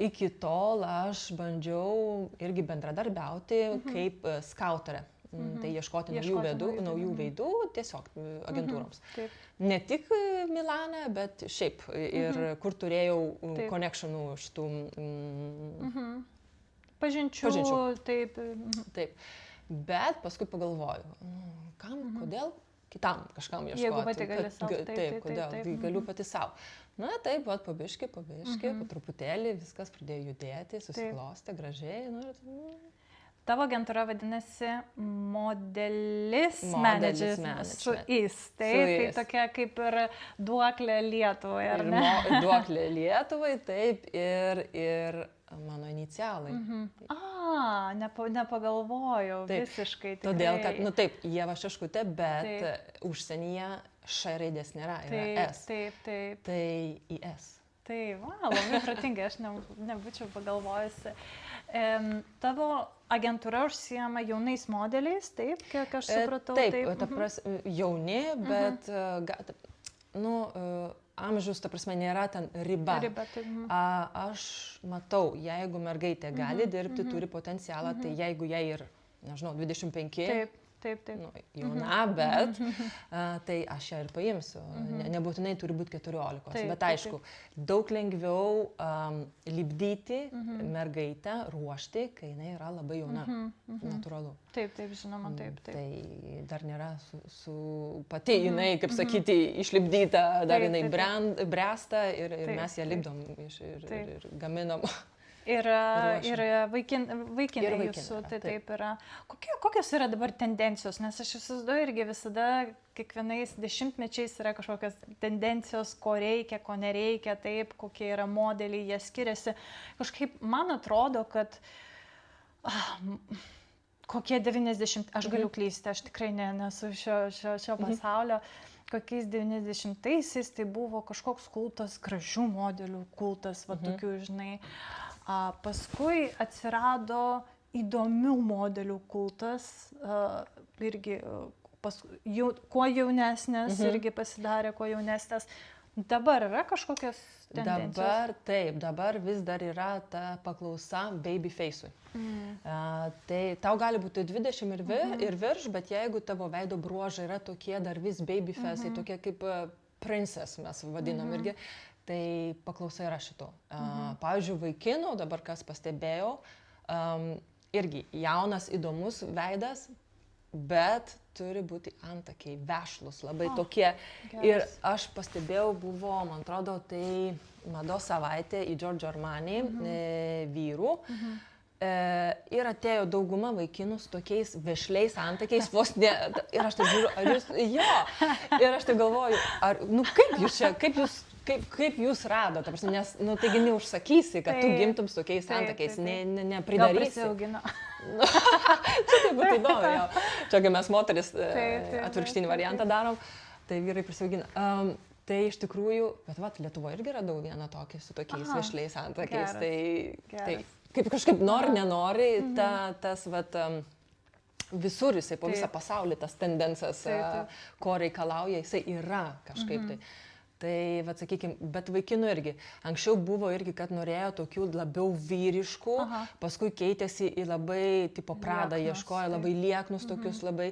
Iki tol aš bandžiau irgi bendradarbiauti kaip skauterė. Tai ieškoti naujų veidų tiesiog agentūroms. Ne tik Milane, bet šiaip ir kur turėjau connectionų šitų pažinčių. Taip. Bet paskui pagalvoju, kam, kodėl kitam kažkam ieškoti. Jeigu pati gali savo. Taip, kodėl, galiu pati savo. Na taip, po biškį, po truputėlį viskas pradėjo judėti, susiklostė gražiai. Tavo agentūra vadinasi Modelis Managers su is. Tai tokia kaip ir duoklė Lietuvai, ar ne? Duoklė Lietuvai, taip, ir mano inicialai. Nepagalvojau visiškai. Todėl, kad, taip, Ieva Šeškutė, bet užsienyje š raidės nėra, yra S. Taip. Tai IS. Tai, labai protingai, aš nebūčiau pagalvojusi. Tavo agentūra užsiema jaunais modeliais, taip, kiek aš supratau? Taip, jauni, bet amžius, ta prasme, nėra ten riba. Aš matau, jeigu mergaitė gali dirbti, turi potencialą, tai jeigu jai ir, nežinau, 25, Taip. Jauna, bet tai aš ją ir paimsiu. Nebūtinai turi būti 14. Bet aišku, daug lengviau lipdyti mergaitę, ruošti, kai jinai yra labai jauna. Natūralu. Taip, žinoma, taip. Tai dar nėra pati jinai, kaip sakyti, išlipdyta, dar jinai bręsta ir mes ją lipdom ir gaminam. Ir vaikinai jūsų, tai taip yra. Kokios yra dabar tendencijos? Nes aš įsivaizduoju irgi visada, kiekvienais dešimtmečiais yra kažkokios tendencijos, ko reikia, ko nereikia, taip, kokie yra modeliai, jie skiriasi. Kažkaip man atrodo, kad kokie 90, aš galiu klysti, aš tikrai nesu šio pasaulio. Kokiais 90-aisiais tai buvo kažkoks kultas, gražių modelių kultas, tokių, žinai. Paskui atsirado įdomių modelių kultas, irgi kuo jaunesnės, irgi pasidarė kuo jaunesnės. Dabar yra kažkokios tendencijos? Dabar vis dar yra ta paklausa baby face'ui. Tai tau gali būti 20 ir virš, bet jeigu tavo veido bruožai yra tokie dar vis baby face'ai, tokie kaip princess mes vadinam irgi, tai paklausa yra šito. Pavyzdžiui, vaikinų, dabar kas pastebėjau, irgi jaunas, įdomus veidas, bet turi būti antakiai, vešlus, labai tokie. Geras. Ir aš pastebėjau, buvo, man atrodo, tai mados savaitė į Giorgio Armani vyrų. Ir atėjo dauguma vaikinų su tokiais vešliais antakiais, vos ne. Ir aš taip žiūriu, ar jūs, jo. Ir aš taip galvoju, kaip jūs radote, nes, taigi neužsakysi, kad tu gimtum su tokiais antakiais, nepridarysi. Gal prisiaugino. Čia tai būtų įdomu, jo. Čia, kai mes moteris atvirkštinį variantą darom, tai vyrai prisiaugina. Tai iš tikrųjų, bet Lietuvoje irgi radau vieną tokį su tokiais vešliais antakiais. Tai kaip kažkaip nenori, tas visur jisai po visą pasaulį, tas tendencijas, ko reikalauja, jisai yra kažkaip tai. Tai, sakykime, bet vaikinų irgi. Anksčiau buvo irgi, kad norėjo tokių labiau vyriškų, paskui keitėsi į labai, tipo, Prada ieškojo, labai lieknus tokius labai.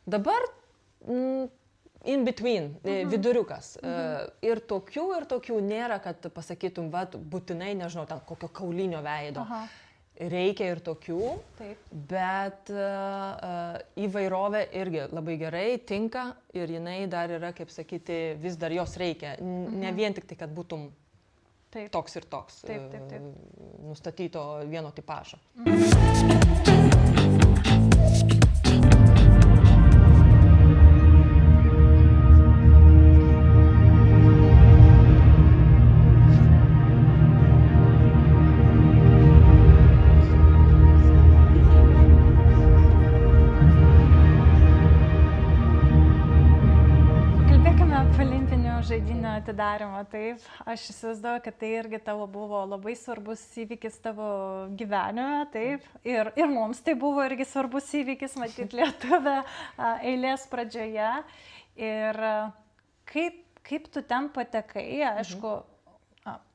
Dabar in between, viduriukas. Ir tokių nėra, kad pasakytum, būtinai, nežinau, ten kokio kaulinio veido. Reikia ir tokių, bet įvairovė irgi labai gerai tinka ir jinai dar yra, kaip sakyti, vis dar jos reikia. Ne vien tik tai, kad būtum toks ir toks, nustatyto vieno tipažo. Atidarimo, taip. Aš įsivaizduoju, kad tai irgi tavo buvo labai svarbus įvykis tavo gyvenime, taip. Ir mums tai buvo irgi svarbus įvykis, matyti lietuvę eilės pradžioje. Ir kaip tu ten patekai, aišku,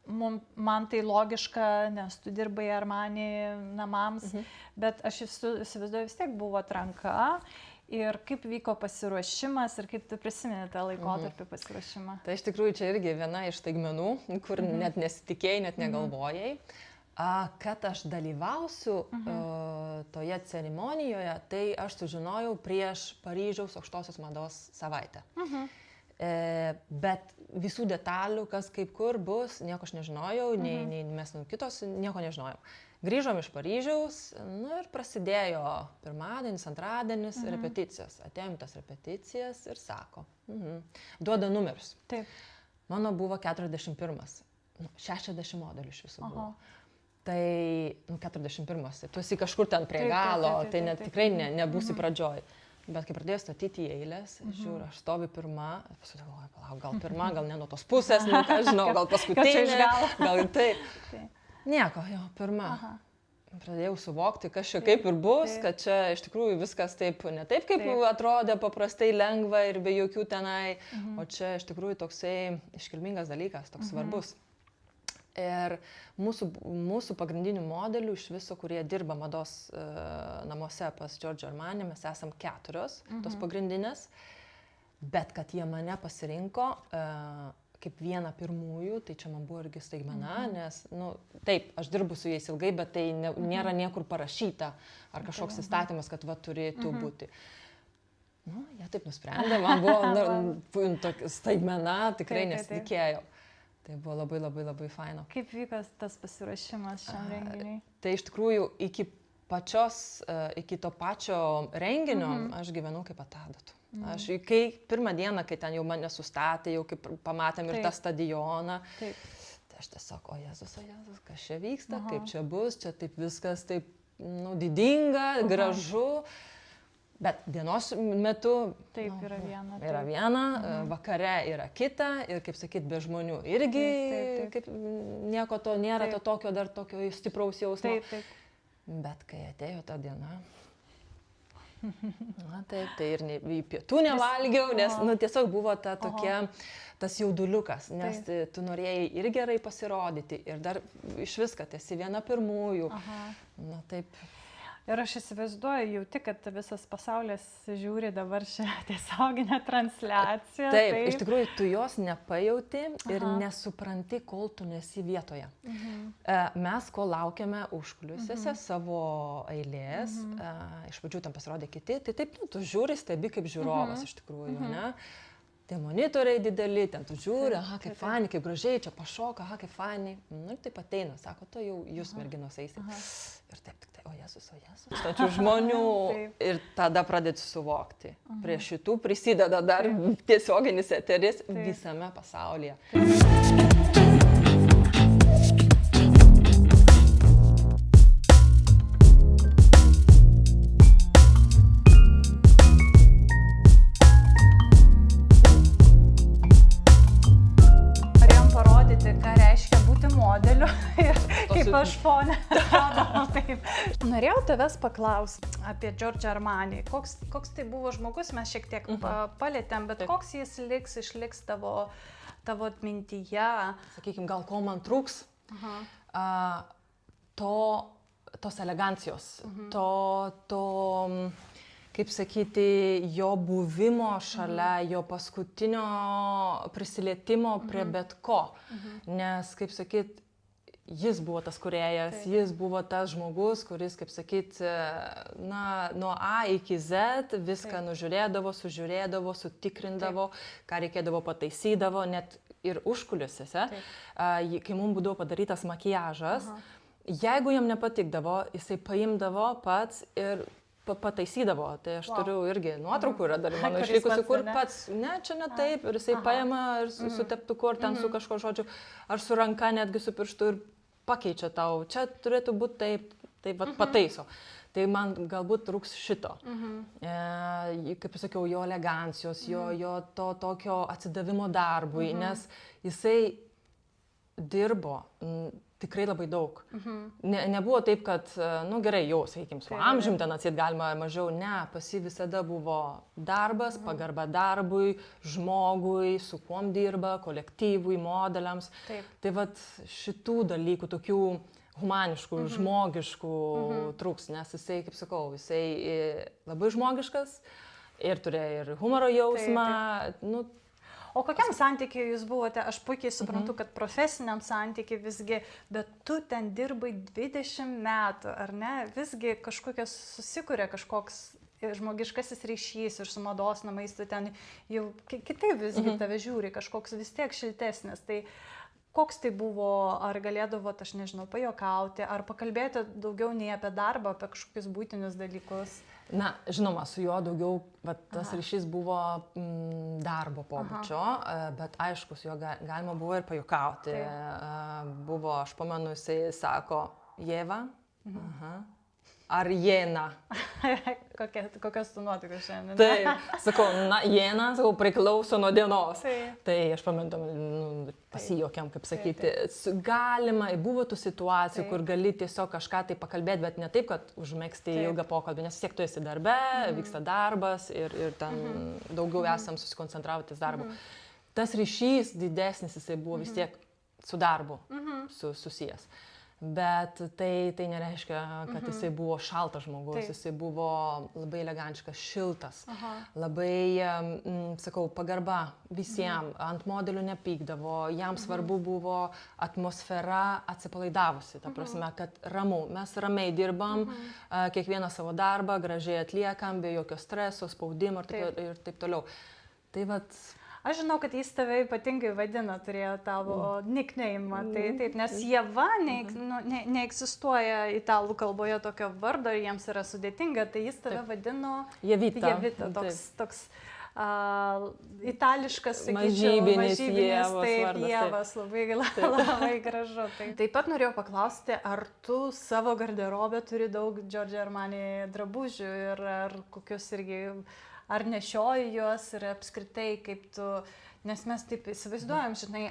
man tai logiška, nes tu dirbai Armani namams, bet aš įsivaizduoju, vis tiek buvo atranka. Ir kaip vyko pasiruošimas ir kaip tu prisimeni tą laikotarpį pasiruošimą? Tai iš tikrųjų čia irgi viena iš staigmenų, kur net nesitikėjai, net negalvojai. Kad aš dalyvausiu toje ceremonijoje, tai aš sužinojau prieš Paryžiaus aukštosios mados savaitę. Bet visų detalių, kas kaip kur bus, nieko aš nežinojau, nei mes kitos, nieko nežinojau. Grįžom iš Paryžiaus, ir prasidėjo pirmadienis, antradienis, repeticijos. Atėjom tas repeticijas ir sako, duoda numerius. Taip. Mano buvo 41, 60 modelių iš visų buvo. Tai 41, tu esi kažkur ten prie galo, tai tikrai nebūsi pradžioj. Bet kai pradėjau statyti į eilės, žiūriu, aš stoviu pirma, pasigalvoju, palauk, gal pirma, gal ne nuo tos pusės, ką žinau, gal paskutinė, gal taip. Nieko, jo, pirma. Pradėjau suvokti, kas čia kaip ir bus, kad čia iš tikrųjų viskas taip, ne taip, kaip atrodė paprastai lengva ir be jokių tenai, o čia iš tikrųjų toksai iškilmingas dalykas, toks svarbus. Ir mūsų pagrindinių modelių iš viso, kurie dirba mados namuose pas Giorgio Armani, mes esam 4, tos pagrindinės, bet kad jie mane pasirinko kaip vieną pirmųjų, tai čia man buvo irgi staigmena, nes, taip, aš dirbu su jais ilgai, bet tai nėra niekur parašyta, ar kažkoks įstatymas, kad turėtų būti. Jie taip nusprendė, man buvo staigmena, tikrai nesitikėjau. Tai buvo labai, labai, labai faino. Kaip vyko tas pasiruošimas šiam renginiui? Tai iš tikrųjų iki to pačio renginio aš gyvenau kaip atadatų. Aš, kai pirmą dieną, kai ten jau mane sustatė, jau kaip pamatėm ir tą stadioną, tai aš tiesiog, o Jėzus, kas čia vyksta, kaip čia bus, čia taip viskas taip, didinga, gražu, bet dienos metu yra viena, vakare yra kita ir, kaip sakyt, be žmonių irgi, kaip nieko to nėra, to tokio dar tokio stipraus jausmo. Bet kai atėjo ta diena, Na taip, tai ir į pietų nevalgiau, nes tiesiog buvo tas jauduliukas, nes tu norėjai ir gerai pasirodyti, ir dar iš viską, esi viena pirmųjų. Na taip. Ir aš įsivaizduoju, jauti, kad visas pasaulis žiūri dabar šią tiesioginę transliaciją. Taip, iš tikrųjų, tu jos nepajauti ir nesupranti, kol tu nesi vietoje. Mes, kol laukiame užkuliusiuose savo eilės, iš pradžių tam pasirodė kiti, tai taip, tu žiūri, stebi kaip žiūrovas iš tikrųjų, ne? Tie monitoriai dideli, ten tu žiūri, kaip fani, kaip gražiai, čia pašoka, kaip fani. Nu ir taip ateina, sako, to jau jūs merginos eisit. Ir taip, tik tai, o Jėzus. Tačiau žmonių ir tada pradėti suvokti. Prie šitų prisideda dar tiesioginis eteris visame pasaulyje. Aš fonę. Norėjau tavęs paklausti apie Giorgio Armani. Koks tai buvo žmogus, mes šiek tiek palėtėm, bet koks jis išliks tavo atmintyje? Sakykime, gal ko man trūks? Tos elegancijos, kaip sakyti, jo buvimo šalia, jo paskutinio prisilietimo prie bet ko. Nes, kaip sakyti, jis buvo tas kūrėjas, jis buvo tas žmogus, kuris, kaip sakyt, nuo A iki Z viską nužiūrėdavo, sužiūrėdavo, sutikrindavo, ką reikėdavo pataisydavo, net ir užkuliuose, kai mums būdavo padarytas makiažas, jeigu jam nepatikdavo, jisai paimdavo pats ir pataisydavo. Tai aš turiu irgi nuotraukų, yra dar mano išlikusi, kur pats, ne, čia ne taip, ir jisai paima ir su teptuku, ar ten su kažko žodžiu, ar su ranka netgi su pirštu ir pakeičia tau, čia turėtų būti taip pataiso. Tai man galbūt trūks šito. Kaip sakiau, jo elegancijos, jo to tokio atsidavimo darbui, nes jisai dirbo tikrai labai daug. Nebuvo taip, kad, gerai, jau, sakykime, su amžium ten atsit galima mažiau, ne, pas jį visada buvo darbas, pagarba darbui, žmogui, su kuom dirba, kolektyvui, modeliams. Tai vat šitų dalykų, tokių humaniškų, žmogiškų trūks, nes jisai, kaip sakau, jisai labai žmogiškas ir turėjo ir humoro jausmą. O kokiam santykiui jūs buvote? Aš puikiai suprantu, kad profesiniam santykiui visgi, bet tu ten dirbai 20 metų, ar ne? Visgi kažkokios susikuria kažkoks žmogiškasis ryšys ir su mados namais, tu ten jau kitaip visgi tave žiūri, kažkoks vis tiek šiltesnis. Tai koks tai buvo, ar galėdavot, aš nežinau, pajuokauti, ar pakalbėti daugiau nei apie darbą, apie kažkokius būtinius dalykus? Na, žinoma, su juo daugiau, tas ryšys buvo darbo pobūdžio, bet aišku, su juo galima buvo ir pajuokauti. Buvo, aš pamenu, jisai sako, Jeva, ar Jena. Kokios tu nuotaikos šiandien? Taip, sakau, Jena, sakau, priklauso nuo dienos. Tai aš pamenu, pasijuokiam, kaip sakyti. Galima, buvo tų situacijų, kur gali tiesiog kažką tai pakalbėti, bet ne taip, kad užmėgsti ilgą pokalbį, nes vis tiek tu esi darbe, vyksta darbas ir ten daugiau esam susikoncentravę ties darbu. Tas ryšys didesnis, jisai buvo vis tiek su darbu susijęs. Bet tai nereiškia, kad jisai buvo šaltas žmogus, jisai buvo labai elegantiškas, šiltas, labai, sakau, pagarba visiems, ant modelių nepykdavo, jam svarbu buvo atmosfera atsipalaidavusi, ta prasme, kad ramu, mes ramiai dirbam, kiekvieną savo darbą, gražiai atliekam, be jokio streso, spaudimo ir taip toliau. Tai vat... Aš žinau, kad jis tave ypatingai vadina, turėjo tavo nickname, tai taip, nes Jeva neegzistuoja italų kalboje tokio vardo ir jiems yra sudėtinga, tai jis tave vadino Jevita, toks itališkas, mažybinis taip, Jevas, labai gražu. Taip pat norėjau paklausti, ar tu savo garderobę turi daug Giorgio Armani drabužių ir ar kokius irgi... Ar nešioji juos ir apskritai kaip tu, nes mes taip įsivaizduojam, žinai,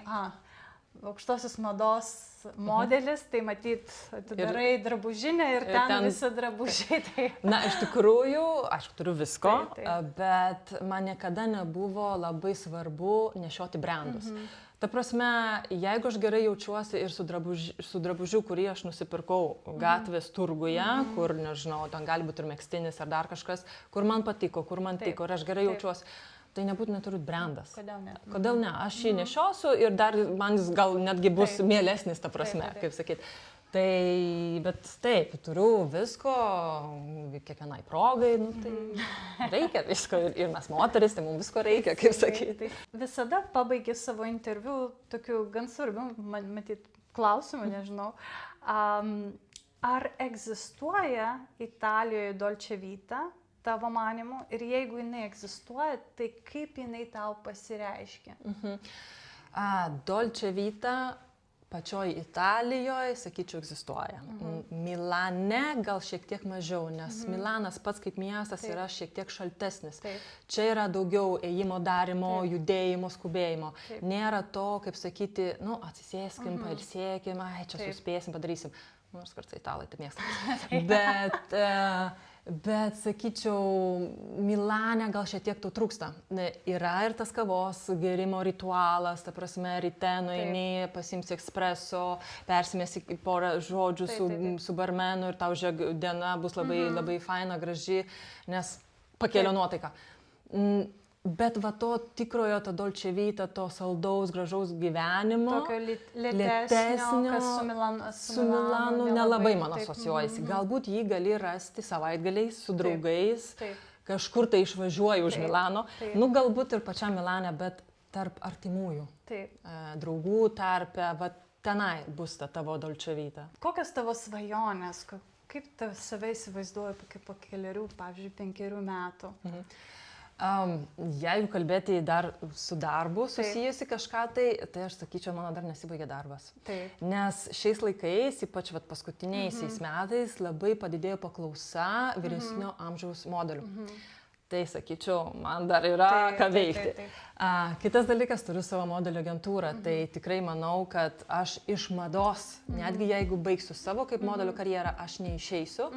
aukštosios mados modelis, tai matyt, atidarai drabužinę ir ten visi drabužiai. Tai... Na, iš tikrųjų, aš turiu visko, Taip. bet man niekada nebuvo labai svarbu nešioti brandus. Ta prasme, jeigu aš gerai jaučiuosi ir su drabužiu, kurį aš nusipirkau gatvės turguje, kur, nežinau, ten gali būti ir megztinis ar dar kažkas, kur man patiko, kur man tiko ir aš gerai jaučiuosi, tai nebūtinai turi būti brandas. Kodėl ne? Aš jį nešiosiu ir dar man jis gal netgi bus mielesnis, ta prasme, kaip sakyti. Tai, bet taip, turiu visko, kiekvienai progai, nu, tai reikia visko ir mes moteris, tai mums visko reikia, kaip sakyti. Visada pabaigi savo interviu tokiu gan svarbiu, matyt, klausimu, nežinau. Ar egzistuoja Italijoje Dolce Vita? Tavo manimu, ir jeigu jinai egzistuoja, tai kaip jinai tau pasireiškia? Dolce Vita pačioj Italijoje, sakyčiau, egzistuoja. Milane gal šiek tiek mažiau, nes Milanas pats kaip miestas yra šiek tiek šaltesnis. Čia yra daugiau ėjimo, darimo, judėjimo, skubėjimo. Nėra to, kaip sakyti, nu, atsisėskim, pailsėkim, čia suspėsim, padarysim. Nors kartais italai tai mėgsta. Bet, sakyčiau, Milane gal šiek tiek to trūksta. Yra ir tas kavos gerimo ritualas, ta prasme, ryte nueini, pasimsi espresso, persimėsi porą žodžių su barmenu ir tau diena bus labai faina, graži, nes pakėlė nuotaiką. Bet va to tikrojo, to Dolce Vita, to saldaus, gražaus gyvenimo, tokio lėtesnio, kas su Milanu nelabai man asocijuojasi. Galbūt jį gali rasti savaitgaliais su draugais, kažkur tai išvažiuoji už Milano. Nu, galbūt ir pačiam Milane, bet tarp artimųjų, draugų tarpe, va tenai bus ta tavo Dolce Vita. Kokios tavo svajonės? Kaip tu save įsivaizduoji po keliarių, pavyzdžiui, 5 metų? Jeigu kalbėti dar su darbu susijusi kažką, tai aš sakyčiau, mano dar nesibaigė darbas. Nes šiais laikais, ypač paskutiniaisiais metais, labai padidėjo paklausa vyresnio amžiaus modelių. Tai sakyčiau, man dar yra ką veikti. Kitas dalykas, turiu savo modelio agentūrą, tai tikrai manau, kad aš iš mados, netgi jeigu baigsiu savo kaip modelio karjerą, aš neišeisiu,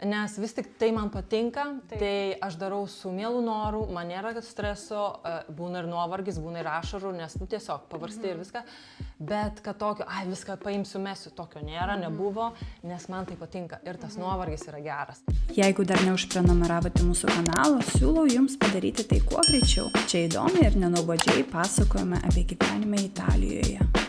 nes vis tik tai man patinka, tai aš darau su mielu noru, man nėra streso, būna ir nuovargis, būna ir ašarų, nes tiesiog pavarsti ir viską, bet kad tokio, viską paimsiu, mesiu, tokio nėra, nebuvo, nes man tai patinka ir tas nuovargis yra geras. Jeigu dar neužprenumeravote mūsų kanalo, siūlau jums padaryti tai kuo greičiau. Čia įdomiai ir nenuobodžiai pasakojame apie gyvenimą Italijoje.